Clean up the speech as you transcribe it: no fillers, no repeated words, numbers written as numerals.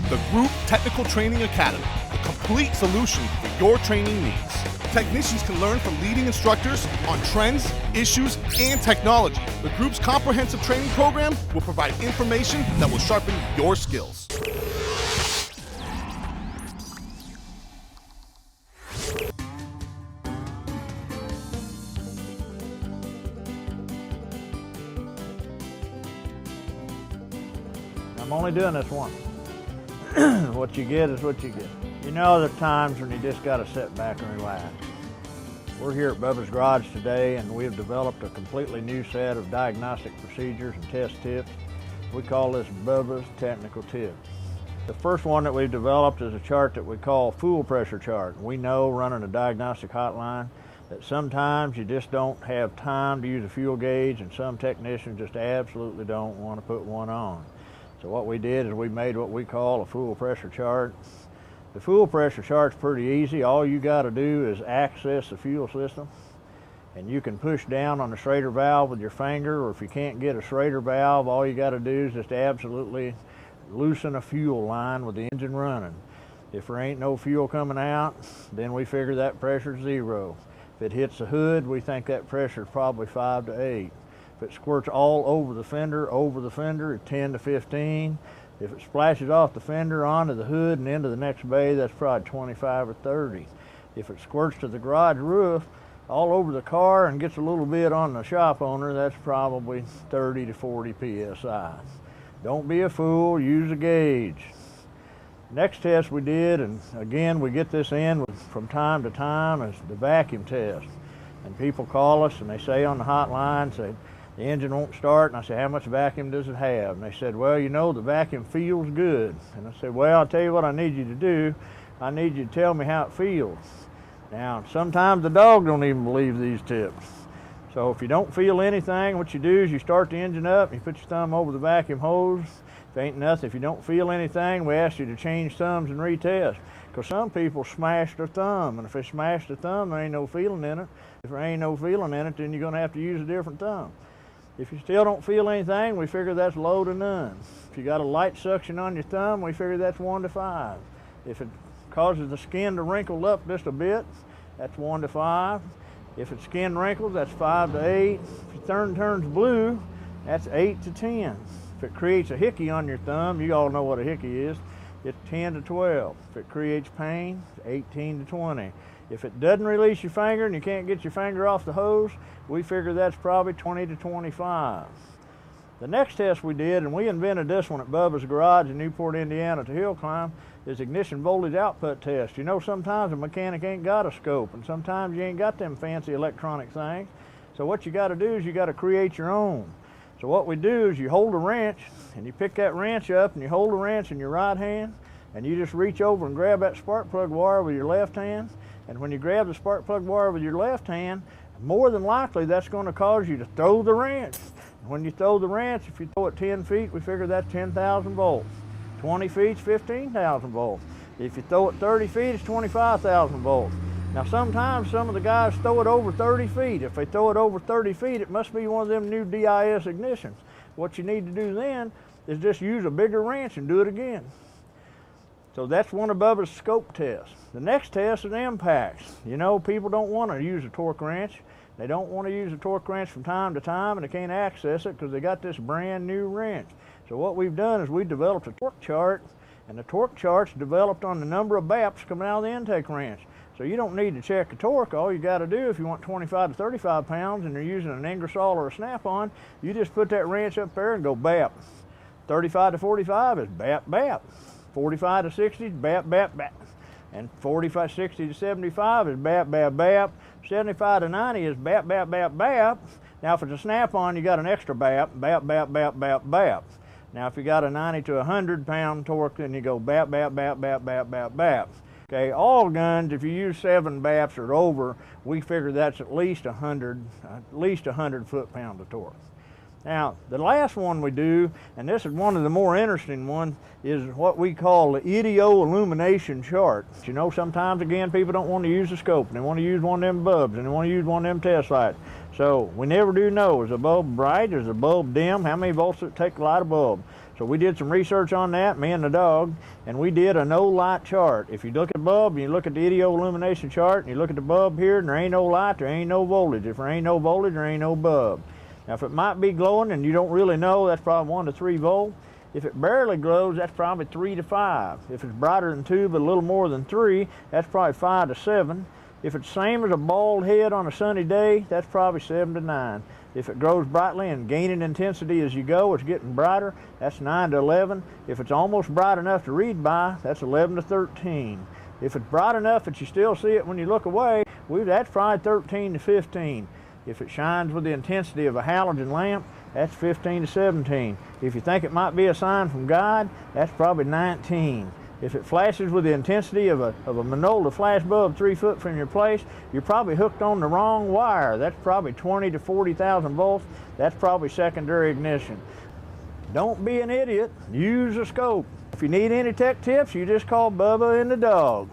the Group Technical Training Academy, the complete solution for your training needs. Technicians can learn from leading instructors on trends, issues, and technology. The group's comprehensive training program will provide information that will sharpen your skills. I'm only doing this once. What you get is what you get. You know, there are times when you just got to sit back and relax. We're here at Bubba's Garage today, and we have developed a completely new set of diagnostic procedures and test tips. We call this Bubba's Technical Tips. The first one that we've developed is a chart that we call fuel pressure chart. We know, running a diagnostic hotline, that sometimes you just don't have time to use a fuel gauge, and some technicians just absolutely don't want to put one on. So what we did is we made what we call a fuel pressure chart. The fuel pressure chart's pretty easy. All you got to do is access the fuel system, and you can push down on the Schrader valve with your finger, or if you can't get a Schrader valve, all you got to do is just absolutely loosen a fuel line with the engine running. If there ain't no fuel coming out, then we figure that pressure's 0. If it hits the hood, we think that pressure's probably 5 to 8. If it squirts all over the fender, it's 10 to 15. If it splashes off the fender onto the hood and into the next bay, that's probably 25 or 30. If it squirts to the garage roof, all over the car and gets a little bit on the shop owner, that's probably 30 to 40 PSI. Don't be a fool, use a gauge. Next test we did, and again, we get this in from time to time, is the vacuum test. And people call us and they say on the hotline, say, the engine won't start, and I said, how much vacuum does it have? And they said, well, you know, the vacuum feels good. And I said, well, I'll tell you what I need you to do. I need you to tell me how it feels. Now, sometimes the dog don't even believe these tips. So if you don't feel anything, what you do is you start the engine up, and you put your thumb over the vacuum hose. If ain't nothing, if you don't feel anything, we ask you to change thumbs and retest. Because some people smash their thumb, and if they smash the thumb, there ain't no feeling in it. If there ain't no feeling in it, then you're gonna have to use a different thumb. If you still don't feel anything, we figure that's low to none. If you got a light suction on your thumb, we figure that's 1 to 5. If it causes the skin to wrinkle up just a bit, that's 1 to 5. If it's skin wrinkles, that's 5 to 8. If your thumb turns blue, that's 8 to 10. If it creates a hickey on your thumb, you all know what a hickey is, it's 10 to 12. If it creates pain, it's 18 to 20. If it doesn't release your finger and you can't get your finger off the hose, we figure that's probably 20 to 25. The next test we did, and we invented this one at Bubba's Garage in Newport, Indiana to hill climb, is ignition voltage output test. You know, sometimes a mechanic ain't got a scope, and sometimes you ain't got them fancy electronic things. So what you got to do is you got to create your own. So what we do is you hold a wrench, and you pick that wrench up, and you hold the wrench in your right hand, and you just reach over and grab that spark plug wire with your left hand. And when you grab the spark plug wire with your left hand, more than likely that's going to cause you to throw the wrench. When you throw the wrench, if you throw it 10 feet, we figure that's 10,000 volts. 20 feet is 15,000 volts. If you throw it 30 feet, it's 25,000 volts. Now sometimes some of the guys throw it over 30 feet. If they throw it over 30 feet, it must be one of them new DIS ignitions. What you need to do then is just use a bigger wrench and do it again. So that's one of Bubba's scope tests. The next test is impacts. You know, people don't want to use a torque wrench. They don't want to use a torque wrench from time to time, and they can't access it because they got this brand new wrench. So what we've done is we developed a torque chart, and the torque chart's developed on the number of BAPs coming out of the intake wrench. So you don't need to check the torque. All you got to do, if you want 25 to 35 pounds and you're using an Ingersoll or a Snap-on, you just put that wrench up there and go BAP. 35 to 45 is BAP, BAP. 45 to 60 is BAP, BAP, BAP. And 45, 60 to 75 is BAP, BAP, BAP. 75 to 90 is BAP, BAP, BAP, BAP. Now if it's a Snap-on, you got an extra BAP, BAP, BAP, BAP, BAP, BAP. Now if you got a 90 to 100 pound torque, then you go BAP, BAP, BAP, BAP, BAP, BAP, BAP. Okay, all guns, if you use 7 BAPs or over, we figure that's at least 100 foot-pound of torque. Now, the last one we do, and this is one of the more interesting ones, is what we call the Ideo Illumination chart. You know, sometimes, again, people don't want to use the scope, and they want to use one of them bulbs, and they want to use one of them test lights. So we never do know, is the bulb bright, is the bulb dim, how many volts does it take to light a bulb? So we did some research on that, me and the dog, and we did a no light chart. If you look at bulb and you look at the Ideo Illumination chart and you look at the bulb here and there ain't no light, there ain't no voltage. If there ain't no voltage, there ain't no bulb. Now if it might be glowing and you don't really know, that's probably 1 to 3 volts. If it barely glows, that's probably 3 to 5. If it's brighter than 2 but a little more than 3, that's probably 5 to 7. If it's same as a bald head on a sunny day, that's probably 7 to 9. If it grows brightly and gaining intensity as you go, it's getting brighter, that's 9 to 11. If it's almost bright enough to read by, that's 11 to 13. If it's bright enough that you still see it when you look away, that's probably 13 to 15. If it shines with the intensity of a halogen lamp, that's 15 to 17. If you think it might be a sign from God, that's probably 19. If it flashes with the intensity of a Manola flash bulb 3 foot from your place, you're probably hooked on the wrong wire. That's probably 20 to 40,000 volts. That's probably secondary ignition. Don't be an idiot. Use a scope. If you need any tech tips, you just call Bubba and the dog.